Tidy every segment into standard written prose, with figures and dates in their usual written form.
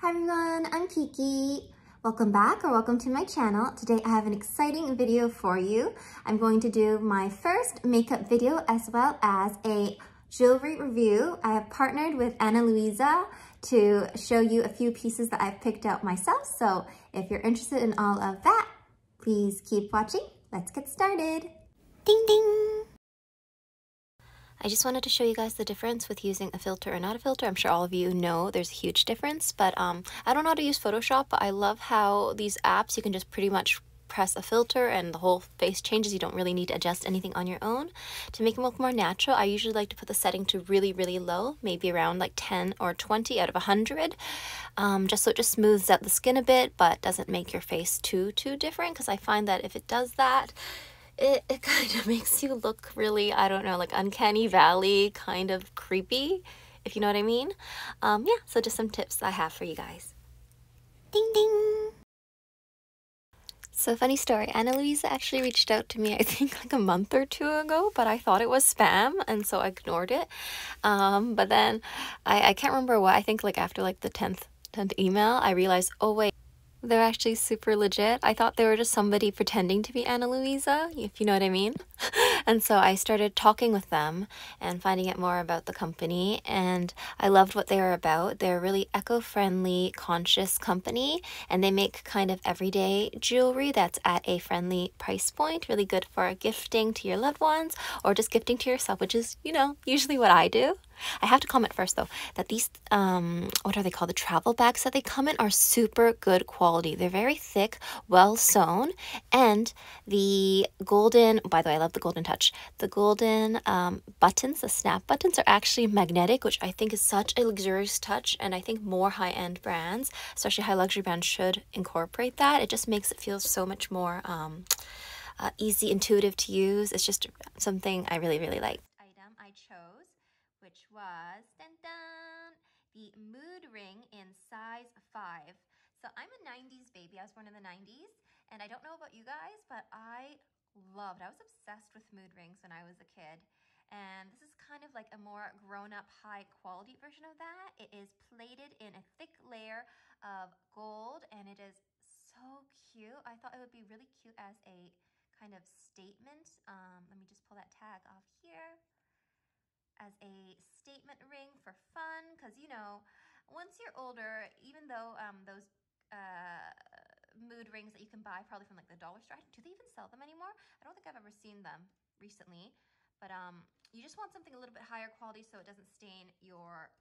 Hi everyone, I'm Kiki. Welcome back or welcome to my channel. Today I have an exciting video for you. I'm going to do my first makeup video as well as a jewelry review. I have partnered with Ana Luisa to show you a few pieces that I've picked out myself. So if you're interested in all of that, please keep watching. Let's get started. Ding ding! I just wanted to show you guys the difference with using a filter or not a filter. I'm sure all of you know there's a huge difference, but I don't know how to use Photoshop, but I love how these apps, you can just pretty much press a filter and the whole face changes. You don't really need to adjust anything on your own. To make it look more natural, I usually like to put the setting to really, really low, maybe around like 10 or 20 out of 100, just so it just smooths out the skin a bit, but doesn't make your face too different, because I find that if it does that, it kind of makes you look really, I don't know, like uncanny valley, kind of creepy, if you know what I mean. Yeah, so just some tips I have for you guys. Ding ding! So funny story, Ana Luisa actually reached out to me, I think like a month or two ago, but I thought it was spam, and so I ignored it. But then I can't remember what, I think like after like the 10th email, I realized, oh wait, they're actually super legit. I thought they were just somebody pretending to be Ana Luisa, if you know what I mean. And so I started talking with them and finding out more about the company, and I loved what they were about. They're a really eco-friendly, conscious company, and they make kind of everyday jewelry that's at a friendly price point, really good for gifting to your loved ones or just gifting to yourself, which is, you know, usually what I do. I have to comment first though that these what are they called, the travel bags that they come in are super good quality. They're very thick, well sewn, and the golden, by the way, I love the golden touch, the golden buttons, the snap buttons, are actually magnetic, which I think is such a luxurious touch, and I think more high-end brands, especially high luxury brands, should incorporate that. It just makes it feel so much more easy, intuitive to use. It's just something I really like. Item I chose, which was the mood ring in size 5. So I'm a 90s baby. I was born in the 90s, and I don't know about you guys, but I was obsessed with mood rings when I was a kid. And this is kind of like a more grown-up, high-quality version of that. It is plated in a thick layer of gold, and it is so cute. I thought it would be really cute as a kind of statement. Let me just pull that tag off here. As a statement ring for fun, because you know, once you're older, even though those mood rings that you can buy probably from like the dollar store, do they even sell them anymore? I don't think I've ever seen them recently, but you just want something a little bit higher quality so it doesn't stain your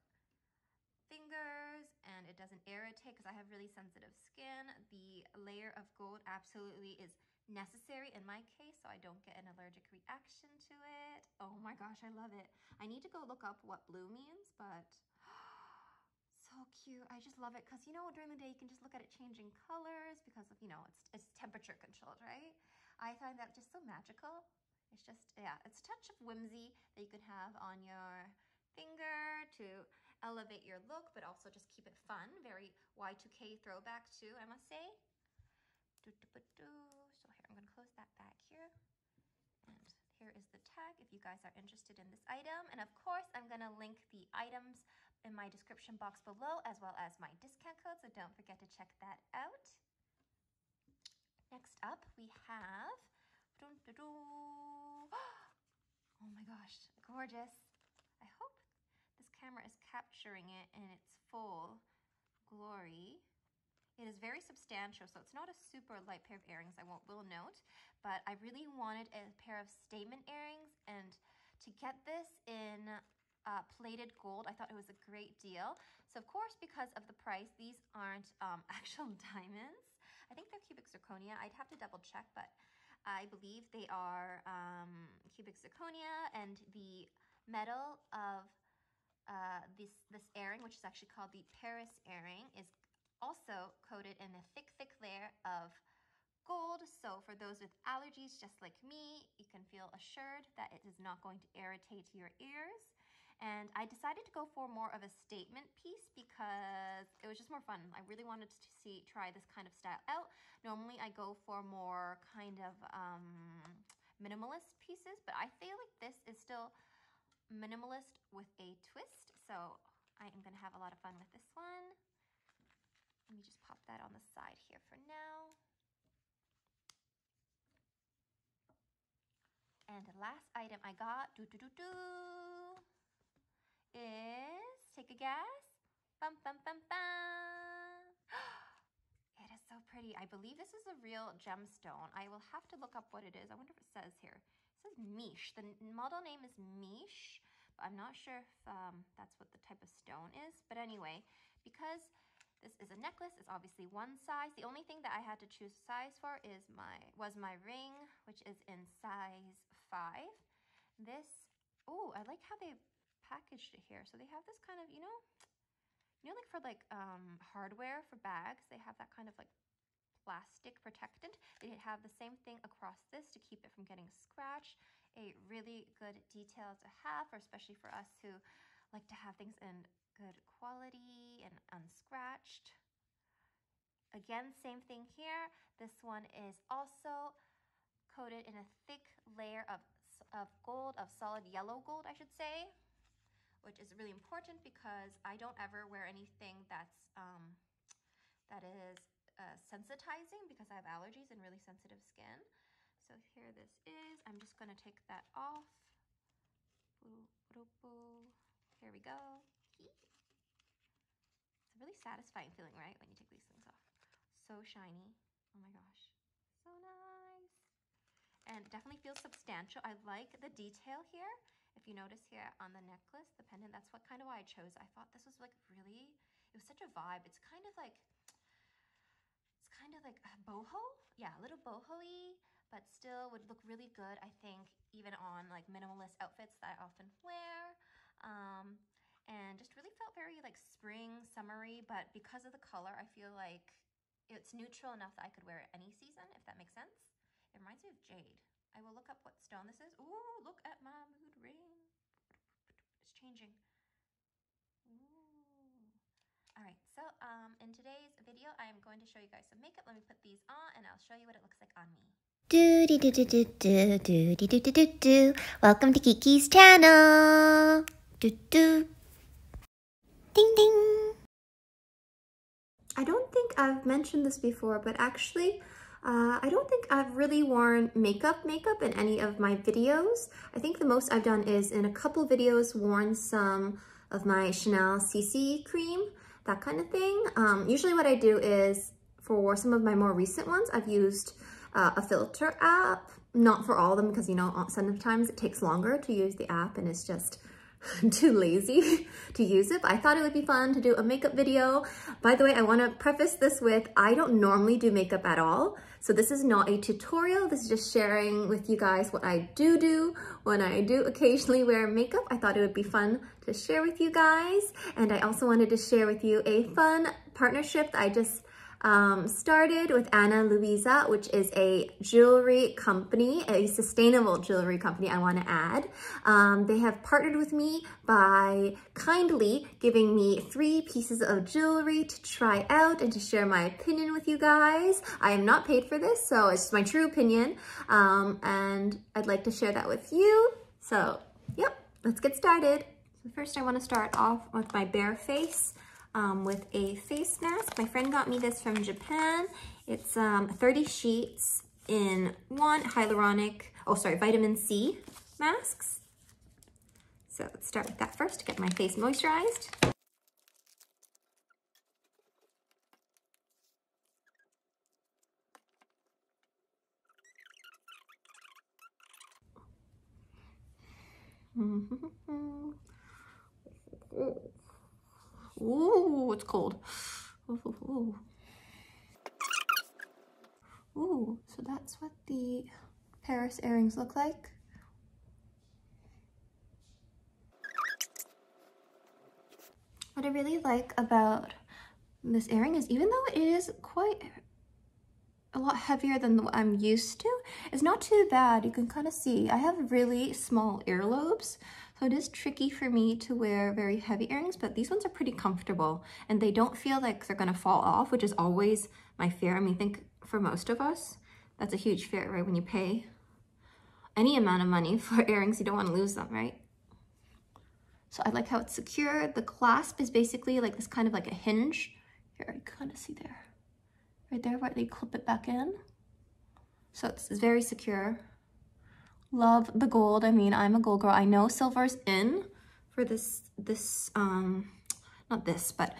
fingers and it doesn't irritate, because I have really sensitive skin. The layer of gold absolutely is necessary in my case so I don't get an allergic reaction to it. Oh my gosh, I love it. I need to go look up what blue means, but so cute. I just love it because, you know, during the day you can just look at it changing colors because of, you know, it's temperature controlled, right? I find that just so magical. It's just, yeah, it's a touch of whimsy that you can have on your finger to elevate your look, but also just keep it fun. Very Y2K throwback too, I must say. So here, I'm going to close that back here. And here is the tag if you guys are interested in this item. And of course, I'm going to link the items in my description box below, as well as my discount code, so don't forget to check that out. Next up, we have, oh my gosh, gorgeous. I hope this camera is capturing it in its full glory. It is very substantial, so it's not a super light pair of earrings, I will note, but I really wanted a pair of statement earrings, and to get this in plated gold, I thought it was a great deal. So of course, because of the price, these aren't actual diamonds. I think they're cubic zirconia. I'd have to double check, but I believe they are cubic zirconia, and the metal of this earring, which is actually called the Paris earring, is also coated in a thick layer of gold. So for those with allergies just like me, you can feel assured that it is not going to irritate your ears. And I decided to go for more of a statement piece because it was just more fun. I really wanted to try this kind of style out. Normally I go for more kind of minimalist pieces, but I feel like this is still minimalist with a twist. So I am gonna have a lot of fun with this one. on the side here for now. And the last item I got, is, take a guess, bum, bum, bum, bum. It is so pretty. I believe this is a real gemstone. I will have to look up what it is. I wonder if it says here. It says MEESH. The model name is MEESH, but I'm not sure if that's what the type of stone is. But anyway, because this is a necklace, it's obviously one size. The only thing that I had to choose a size for was my ring, which is in size 5. This, oh, I like how they packaged it here. So they have this kind of, you know, like for like hardware for bags, they have that kind of like plastic protectant. They have the same thing across this to keep it from getting scratched. A really good detail to have, especially for us who like to have things in good quality and unscratched. Again, same thing here. This one is also coated in a thick layer of gold, of solid yellow gold, I should say, which is really important because I don't ever wear anything that is sensitizing because I have allergies and really sensitive skin. So here this is. I'm just going to take that off. Here we go. It's a really satisfying feeling, right, when you take these things off. So shiny. Oh my gosh. So nice. And it definitely feels substantial. I like the detail here. If you notice here on the necklace, the pendant, that's what kind of why I chose. I thought this was like really, it was such a vibe. It's kind of like a boho. Yeah, a little boho-y, but still would look really good, I think, even on like minimalist outfits that I often wear. And just really felt very like spring, summery, but because of the color, I feel like it's neutral enough that I could wear it any season, if that makes sense. It reminds me of jade. I will look up what stone this is. Ooh, look at my mood ring. It's changing. Ooh. All right, so in today's video, I am going to show you guys some makeup. Let me put these on and I'll show you what it looks like on me. Welcome to Kiki's channel. Ding ding. I don't think I've mentioned this before, but actually, I don't think I've really worn makeup in any of my videos. I think the most I've done is in a couple videos worn some of my Chanel CC cream, that kind of thing. Usually what I do is for some of my more recent ones, I've used a filter app, not for all of them because, you know, sometimes it takes longer to use the app and it's just too lazy to use it, but I thought it would be fun to do a makeup video. By the way, I want to preface this with, I don't normally do makeup at all. So this is not a tutorial. This is just sharing with you guys what I do when I do occasionally wear makeup. I thought it would be fun to share with you guys. And I also wanted to share with you a fun partnership that I just started with Ana Luisa, which is a jewelry company, a sustainable jewelry company, I want to add. They have partnered with me by kindly giving me 3 pieces of jewelry to try out and to share my opinion with you guys. I am not paid for this, so it's my true opinion, and I'd like to share that with you. So, yep, let's get started. So first I want to start off with my bare face. With a face mask. My friend got me this from Japan. It's 30 sheets in one vitamin C masks. So let's start with that first to get my face moisturized. Ooh, it's cold. Ooh, so that's what the Paris earrings look like. What I really like about this earring is, even though it is quite a lot heavier than what I'm used to, it's not too bad. You can kind of see I have really small earlobes, so it is tricky for me to wear very heavy earrings, but these ones are pretty comfortable and they don't feel like they're gonna fall off, which is always my fear. I mean, I think for most of us, that's a huge fear, right? When you pay any amount of money for earrings, you don't want to lose them, right? So I like how it's secure. The clasp is basically like this kind of like a hinge. Here, you kind of see there. right there where they clip it back in. So it's very secure. Love the gold. I mean, I'm a gold girl. I know silver's in for this, not this, but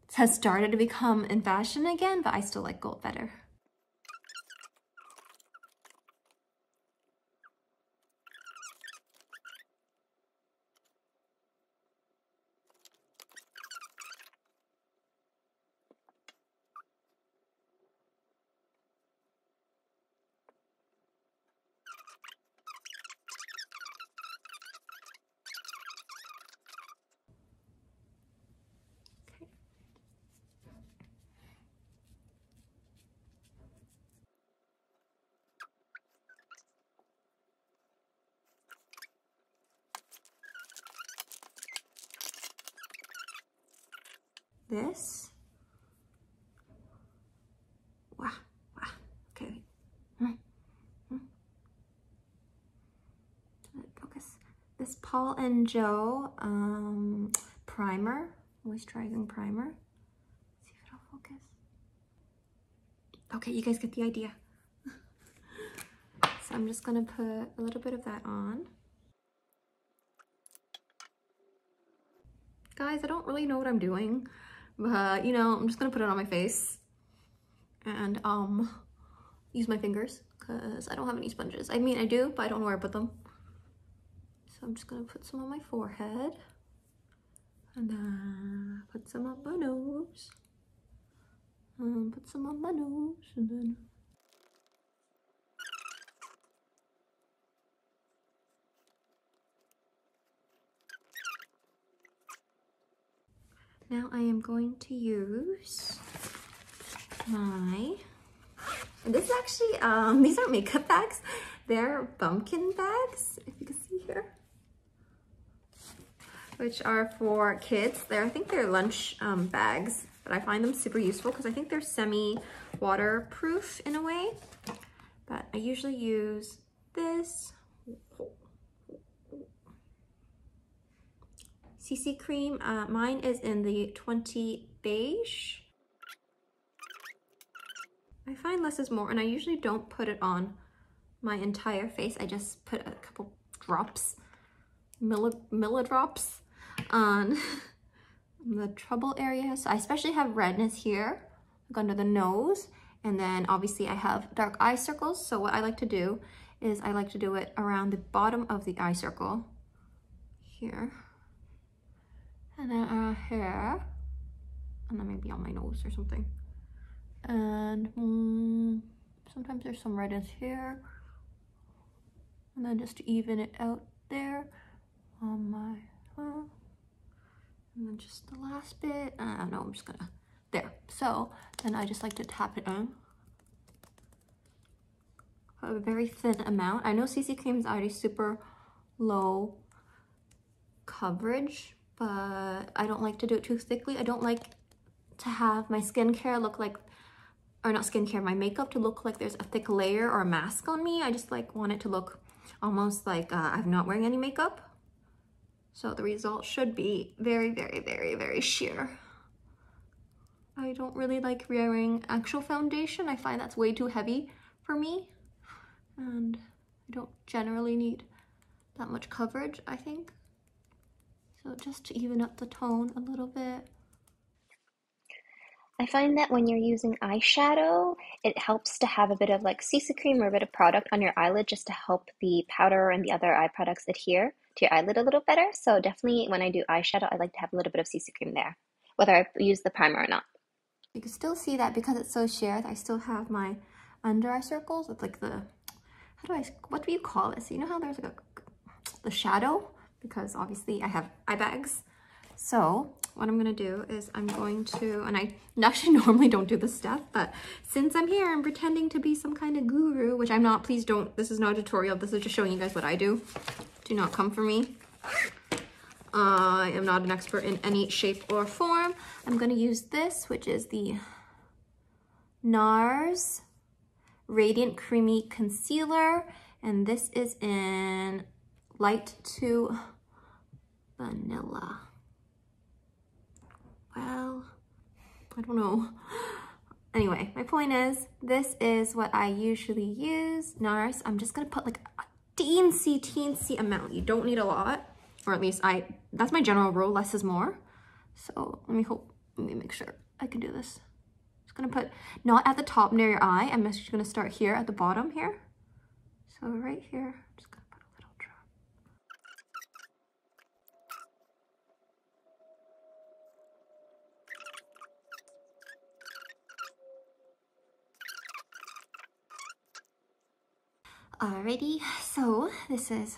it has started to become in fashion again, but I still like gold better. This. Wow, wow, okay. Focus. This Paul and Joe primer, moisturizing primer. See if it'll focus. Okay, you guys get the idea. So I'm just gonna put a little bit of that on. Guys, I don't really know what I'm doing, but you know, I'm just gonna put it on my face and use my fingers because I don't have any sponges. I mean, I do, but I don't know where I put them. So I'm just gonna put some on my forehead and then put some on my nose. Put some on my nose and then now I am going to use my, and this is actually, these aren't makeup bags, they're bumpkin bags, if you can see here, which are for kids. I think they're lunch bags, but I find them super useful because I think they're semi-waterproof in a way. But I usually use this CC cream. Mine is in the 20 beige. I find less is more, and I usually don't put it on my entire face. I just put a couple drops, millidrops on the trouble area. So I especially have redness here, like under the nose. And then obviously I have dark eye circles. So what I like to do is I like to do it around the bottom of the eye circle here. And then here, and then maybe on my nose or something. And sometimes there's some redness here. And then just to even it out there on my, and then just the last bit. No, I'm just gonna, there. So then I just like to tap it in. A very thin amount. I know CC cream is already super low coverage, but I don't like to do it too thickly. I don't like to have my skincare look like, or not skincare, my makeup to look like there's a thick layer or a mask on me. I just like want it to look almost like I'm not wearing any makeup. So the result should be very, very, very, very sheer. I don't really like wearing actual foundation. I find that's way too heavy for me. And I don't generally need that much coverage, I think. So just to even up the tone a little bit. I find that when you're using eyeshadow, it helps to have a bit of like CC cream or a bit of product on your eyelid just to help the powder and the other eye products adhere to your eyelid a little better. So definitely when I do eyeshadow, I like to have a little bit of CC cream there, whether I use the primer or not. You can still see that because it's so sheer, I still have my under eye circles with like the, what do you call this? You know how there's like the shadow? Because obviously I have eye bags. So what I'm gonna do is I'm going to, and I actually normally don't do this stuff, but since I'm here, I'm pretending to be some kind of guru, which I'm not. Please don't, this is not a tutorial. This is just showing you guys what I do. Do not come for me. I am not an expert in any shape or form. I'm gonna use this, which is the NARS Radiant Creamy Concealer, and this is in Light to Vanilla. Well, I don't know. Anyway, my point is, this is what I usually use. Now, I'm just gonna put like a teensy amount. You don't need a lot, or at least that's my general rule, less is more. So let me make sure I can do this. Just gonna put, not at the top near your eye, I'm just gonna start here at the bottom here. So right here, I'm just gonna put a little drop. Alrighty, so this is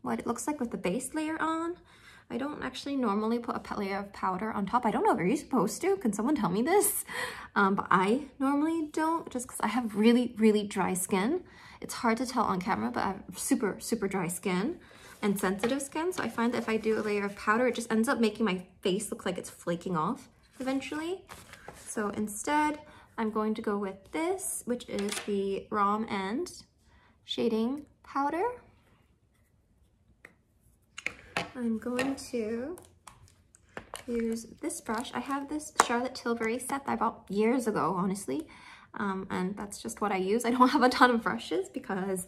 what it looks like with the base layer on. I don't actually normally put a layer of powder on top. I don't know, are you supposed to? Can someone tell me this? But I normally don't, just because I have really, really dry skin. It's hard to tell on camera, but I have super, super dry skin and sensitive skin. So I find that if I do a layer of powder, it just ends up making my face look like it's flaking off eventually. So instead, I'm going to go with this, which is the Rom End shading powder. I'm going to use this brush. I have this Charlotte Tilbury set that I bought years ago, honestly. And that's just what I use. I don't have a ton of brushes because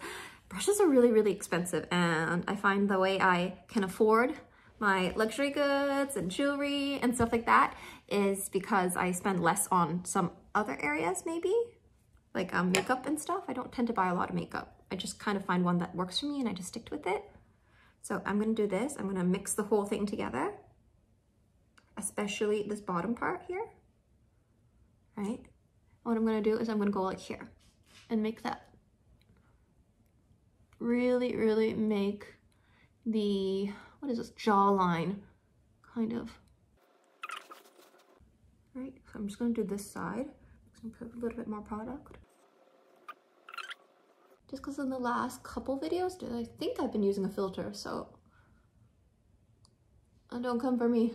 brushes are really, really expensive. And I find the way I can afford my luxury goods and jewelry and stuff like that is because I spend less on some other areas, maybe like makeup and stuff. I don't tend to buy a lot of makeup. I just kind of find one that works for me and I just stick with it. So I'm gonna do this. I'm gonna mix the whole thing together, especially this bottom part here, right? What I'm gonna do is I'm gonna go like here and make that really, really make the, what is this, jawline kind of, right? So I'm just gonna do this side. I'm just gonna put a little bit more product. Just because in the last couple videos, I think I've been using a filter, so don't come for me.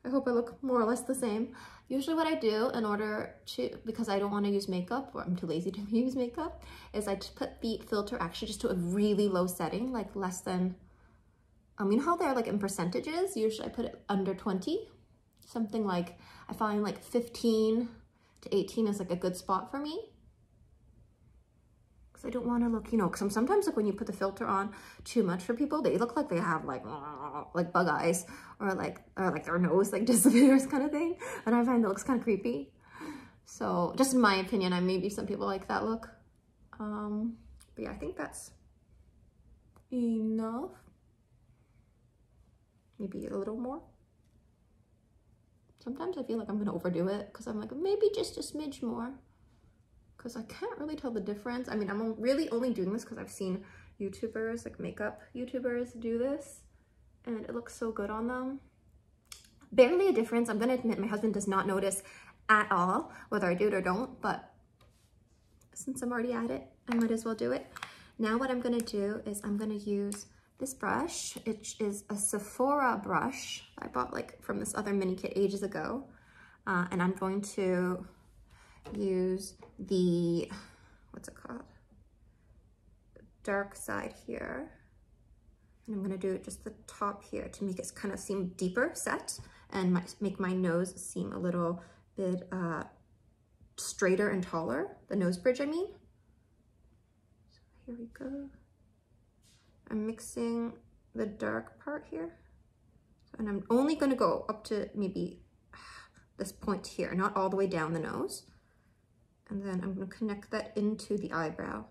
I hope I look more or less the same. Usually what I do in order to, because I don't want to use makeup, or I'm too lazy to use makeup, is I just put the filter actually just to a really low setting, like less than, you know how they're like in percentages? Usually I put it under 20. Something like, I find like 15 to 18 is like a good spot for me. I don't want to look, you know, because sometimes like when you put the filter on too much for people, they look like they have like bug eyes or like their nose like disappears kind of thing. And I find that looks kind of creepy. So just in my opinion, maybe some people like that look. But yeah, I think that's enough. Maybe a little more. Sometimes I feel like I'm going to overdo it because I'm like, maybe just a smidge more. Because I can't really tell the difference. I mean, I'm really only doing this because I've seen YouTubers, like makeup YouTubers, do this, and it looks so good on them. Barely a difference. I'm gonna admit my husband does not notice at all, whether I do it or don't, but since I'm already at it, I might as well do it. Now what I'm gonna do is I'm gonna use this brush. It is a Sephora brush I bought like from this other mini kit ages ago, and I'm going to use the, what's it called? Dark side here. And I'm gonna do just the top here to make it kind of seem deeper set and make my nose seem a little bit straighter and taller. The nose bridge, I mean. So here we go. I'm mixing the dark part here. And I'm only gonna go up to maybe this point here, not all the way down the nose. And then I'm going to connect that into the eyebrow.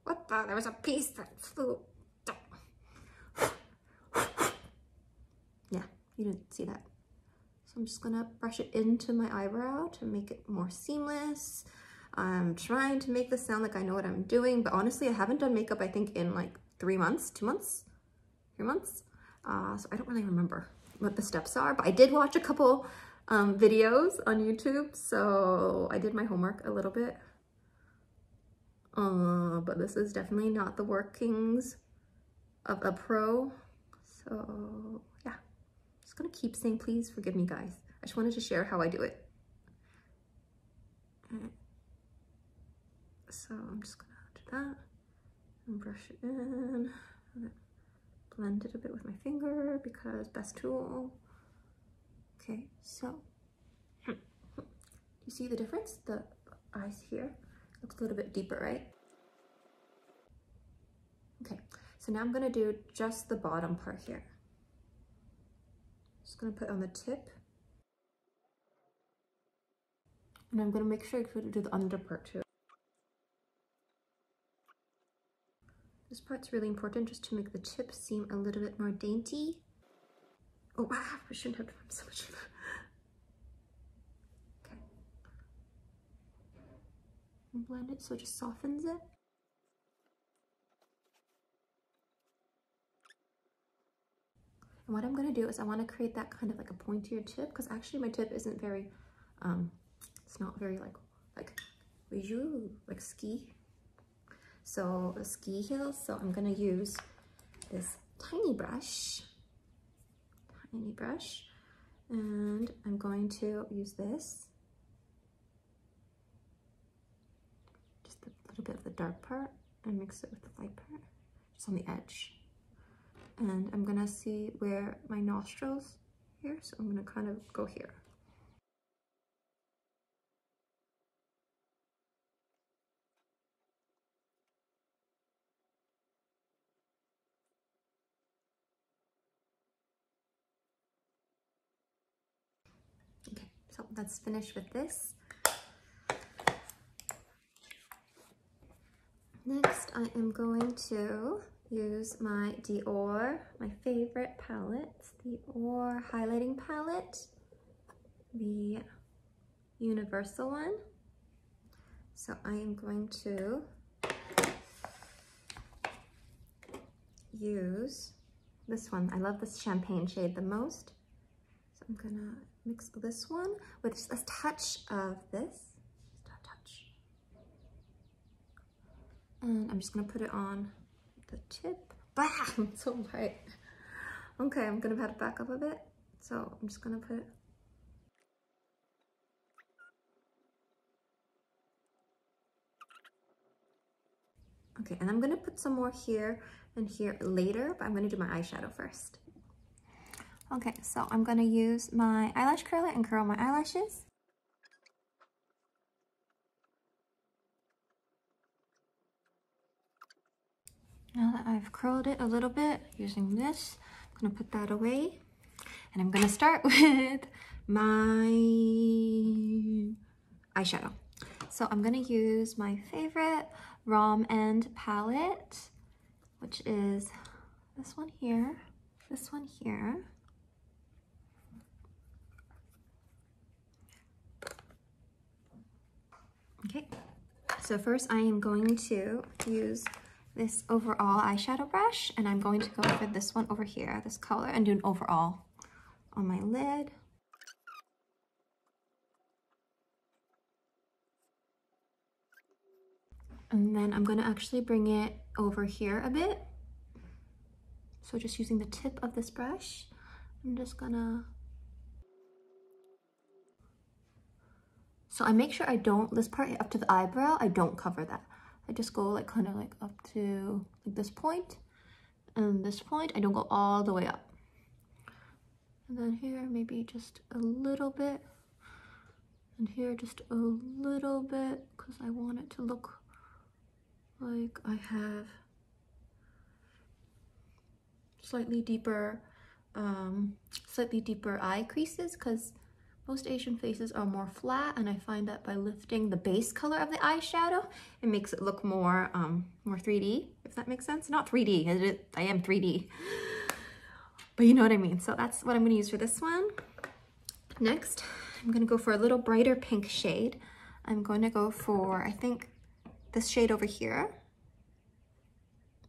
What the? There was a piece that flew. Yeah, you didn't see that. So I'm just going to brush it into my eyebrow to make it more seamless. I'm trying to make this sound like I know what I'm doing, but honestly, I haven't done makeup, I think, in like 3 months, 2 months, 3 months. So I don't really remember what the steps are, but I did watch a couple videos on YouTube, so I did my homework a little bit. But this is definitely not the workings of a pro. So yeah, just gonna keep saying please forgive me, guys. I just wanted to share how I do it. So I'm just gonna do that and brush it in, and blend it a bit with my finger because best tool. Okay, so you see the difference? The eyes here looks a little bit deeper, right? Okay, so now I'm gonna do just the bottom part here. Just gonna put on the tip. And I'm gonna make sure I do the under part too. This part's really important just to make the tip seem a little bit more dainty. Oh wow, I shouldn't have done so much of that. Okay. And blend it so it just softens it. And what I'm gonna do is I wanna create that kind of like a pointier tip, because actually my tip isn't very, it's not very like ski. So a ski heel, so I'm gonna use this tiny brush, and I'm going to use this, just a little bit of the dark part, and mix it with the light part, just on the edge. And I'm gonna see where my nostrils here, so I'm gonna kind of go here. Okay, so let's finish with this. Next, I am going to use my Dior, my favorite palette, Dior highlighting palette, the universal one. So I am going to use this one. I love this champagne shade the most. So I'm gonna mix this one with just a touch of this. And I'm just gonna put it on the tip. Bah, it's so bright. Okay, I'm gonna pat it back up a bit. So I'm just gonna put it. Okay, and I'm gonna put some more here and here later, but I'm gonna do my eyeshadow first. Okay, so I'm gonna use my eyelash curler and curl my eyelashes. Now that I've curled it a little bit using this, I'm gonna put that away. And I'm gonna start with my eyeshadow. So I'm gonna use my favorite Rom End palette, which is this one here, this one here. Okay, so first I am going to use this overall eyeshadow brush, and I'm going to go for this one over here, this color, and do an overall on my lid. And then I'm gonna actually bring it over here a bit. So just using the tip of this brush, I'm just gonna, so I make sure I don't, this part up to the eyebrow, I don't cover that. I just go like kind of like up to like this point, and this point, I don't go all the way up. And then here, maybe just a little bit, and here just a little bit, because I want it to look like I have slightly deeper eye creases, because most Asian faces are more flat, and I find that by lifting the base color of the eyeshadow, it makes it look more more 3D, if that makes sense. Not 3D, I am 3D, but you know what I mean. So that's what I'm gonna use for this one. Next, I'm gonna go for a little brighter pink shade. I'm going to go for, I think, this shade over here,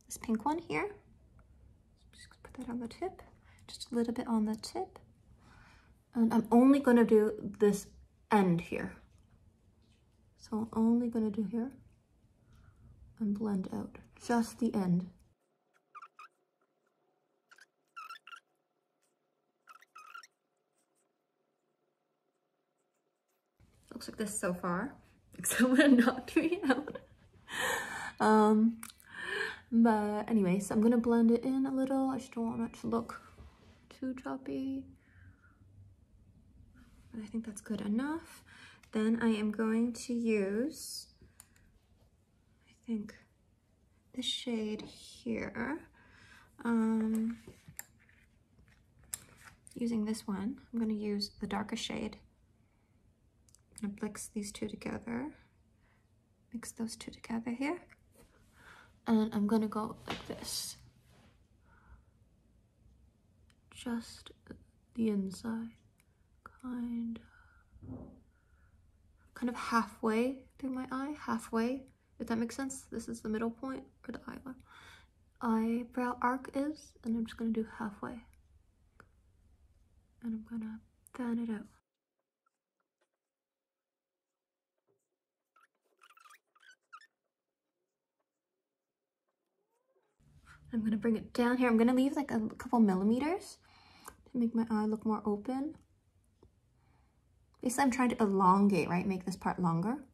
this pink one here. Just put that on the tip, just a little bit on the tip. And I'm only gonna do this end here. So I'm only gonna do here and blend out just the end. Looks like this so far, except when I'm not doing it out. But anyway, so I'm gonna blend it in a little. I just don't want it to look too choppy. I think that's good enough. Then I am going to use, I think, this shade here. Using this one, I'm going to use the darker shade. I'm going to mix these two together. Mix those two together here. And I'm going to go like this. Just the inside. Kind of halfway through my eye. Halfway, if that makes sense. This is the middle point where the eyebrow arc is. And I'm just going to do halfway. And I'm gonna fan it out. I'm gonna bring it down here. I'm gonna leave like a couple millimeters to make my eye look more open. Basically, I'm trying to elongate, right? Make this part longer.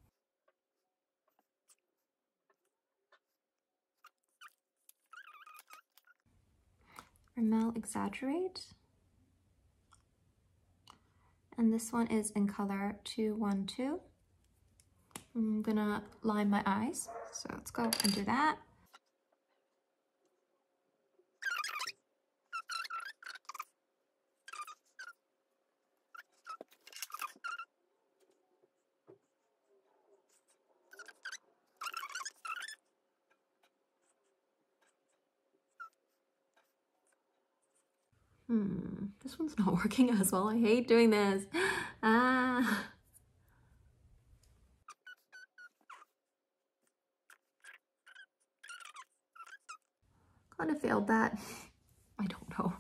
Rimmel Exaggerate. And this one is in color 212. I'm gonna line my eyes. So let's go and do that. This one's not working as well. I hate doing this. Ah. Kind of failed that. I don't know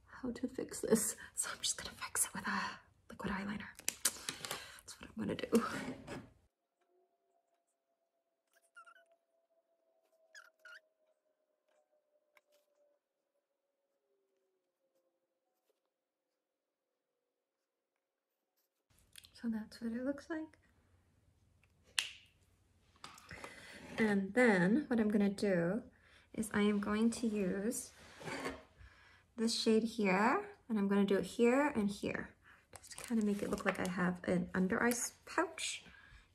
how to fix this. So I'm just gonna fix it with a liquid eyeliner. That's what I'm gonna do. So that's what it looks like. And then what I'm gonna do is I am going to use this shade here, and I'm gonna do it here and here, just to kind of make it look like I have an under eye pouch,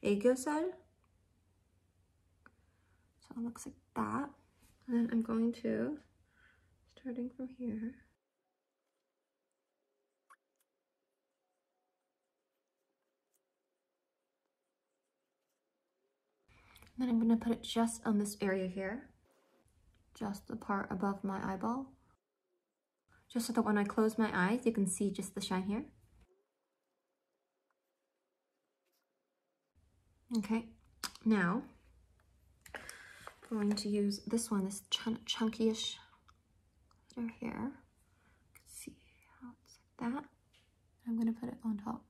aegyo side. So it looks like that. And then I'm going to, starting from here, then I'm gonna put it just on this area here, just the part above my eyeball, just so that when I close my eyes, you can see just the shine here. Okay, now I'm going to use this one, this chunky-ish glitter here. You can see how it's like that. I'm gonna put it on top.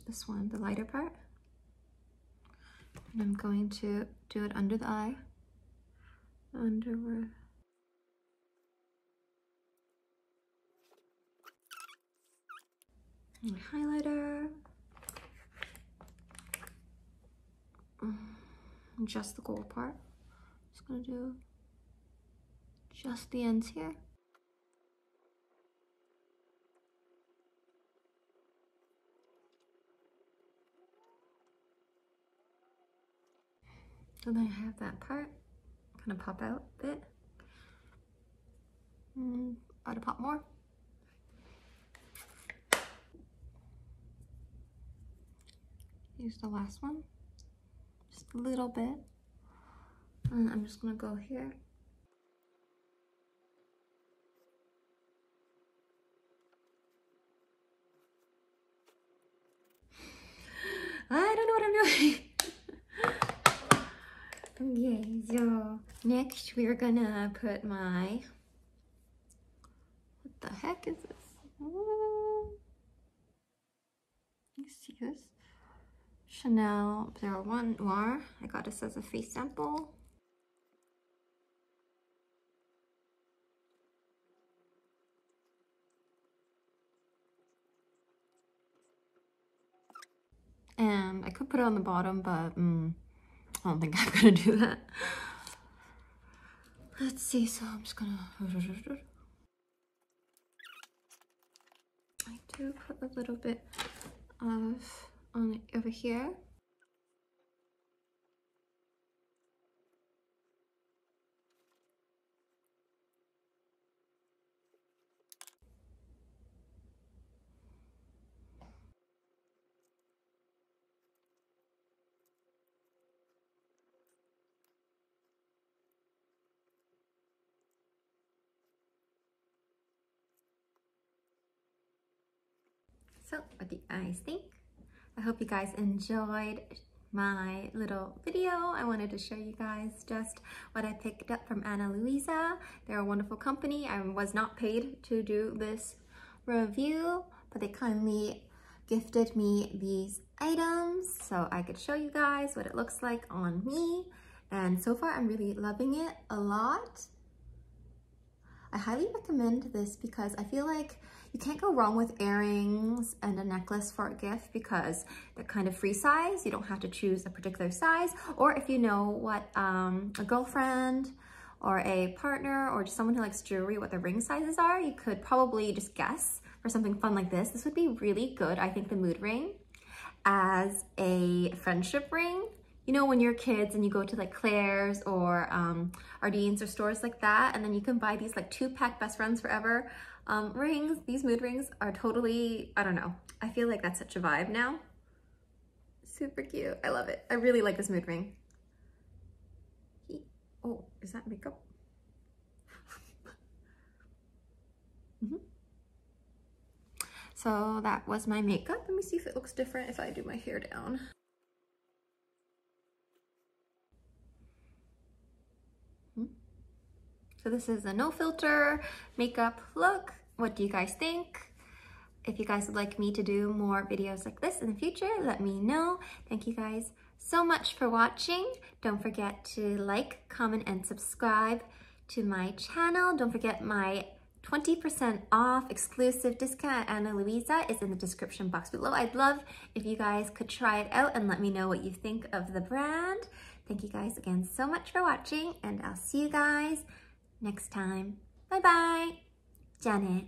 This one, the lighter part. And I'm going to do it under the eye. Under where... My highlighter. Just the gold part. Just gonna do just the ends here. And then I have that part kind of pop out a bit. Try to pop more. Use the last one, just a little bit. And I'm just gonna go here. I don't know what I'm doing. Okay, so next we're gonna put my, what the heck is this? You see this? Chanel 01 Noir. I got this as a free sample. And I could put it on the bottom, but I don't think I'm gonna do that. Let's see, so I'm just gonna... to put a little bit of on over here. So what do you guys think? I hope you guys enjoyed my little video. I wanted to show you guys just what I picked up from Ana Luisa. They're a wonderful company. I was not paid to do this review, but they kindly gifted me these items so I could show you guys what it looks like on me. And so far I'm really loving it a lot. I highly recommend this because I feel like you can't go wrong with earrings and a necklace for a gift because they're kind of free size. You don't have to choose a particular size. Or if you know what a girlfriend or a partner or just someone who likes jewelry, what the ring sizes are, you could probably just guess for something fun like this. This would be really good, I think, the mood ring as a friendship ring. You know, when you're kids and you go to like Claire's or Ardene's or stores like that, and then you can buy these like 2-pack best friends forever rings. These mood rings are totally, I don't know. I feel like that's such a vibe now. Super cute. I love it. I really like this mood ring. Oh, is that makeup? So that was my makeup. Let me see if it looks different if I do my hair down. So this is a no filter makeup look. What do you guys think? If you guys would like me to do more videos like this in the future, let me know. Thank you guys so much for watching. Don't forget to like, comment, and subscribe to my channel. Don't forget my 20% off exclusive discount at Ana Luisa is in the description box below. I'd love if you guys could try it out and let me know what you think of the brand. Thank you guys again so much for watching, and I'll see you guys next time. Bye-bye. Janet.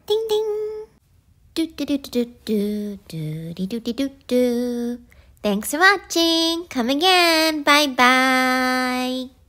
Ding ding. Do do do do do do do do do do do. Thanks for watching. Come again. Bye bye.